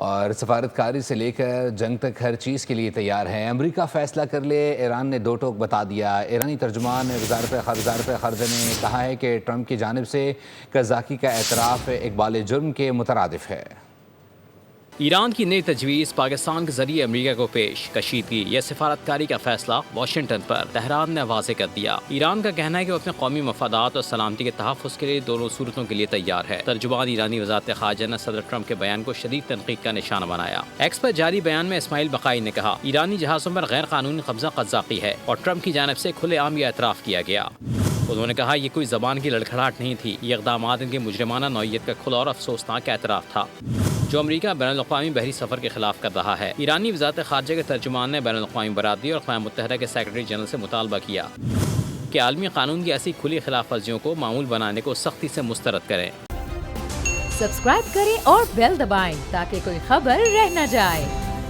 اور سفارتکاری سے لے کر جنگ تک ہر چیز کے لیے تیار ہیں۔ امریکہ فیصلہ کر لے، ایران نے دو ٹوک بتا دیا۔ ایرانی ترجمان وزارت خارجہ نے کہا ہے کہ ٹرمپ کی جانب سے قذافی کا اعتراف اقبال جرم کے مترادف ہے۔ ایران کی نئی تجویز پاکستان کے ذریعے امریکہ کو پیش، کشیدگی، یہ سفارتکاری کا فیصلہ واشنگٹن پر، تہران نے واضح کر دیا۔ ایران کا کہنا ہے کہ وہ اپنے قومی مفادات اور سلامتی کے تحفظ کے لیے دونوں صورتوں کے لیے تیار ہے۔ ترجمان ایرانی وزارت خارجہ نے صدر ٹرمپ کے بیان کو شدید تنقید کا نشانہ بنایا۔ ایکس پر جاری بیان میں اسماعیل بقائی نے کہا، ایرانی جہازوں پر غیر قانونی قبضہ قذافی ہے اور ٹرمپ کی جانب سے کھلے عام یہ اعتراف کیا گیا۔ انہوں نے کہا، یہ کوئی زبان کی لڑکھڑاہٹ نہیں تھی، یہ اقدامات ان کی مجرمانہ نوعیت کا کھلا اور افسوسناک اعتراف تھا جو امریکہ بین الاقوامی بحری سفر کے خلاف کر رہا ہے۔ ایرانی وزارت خارجہ کے ترجمان نے بین الاقوامی برادری اور اقوام متحدہ کے سیکرٹری جنرل سے مطالبہ کیا کہ عالمی قانون کی ایسی کھلی خلاف ورزیوں کو معمول بنانے کو سختی سے مسترد کریں۔ سبسکرائب کریں اور بیل دبائیں تاکہ کوئی خبر رہ نہ جائے۔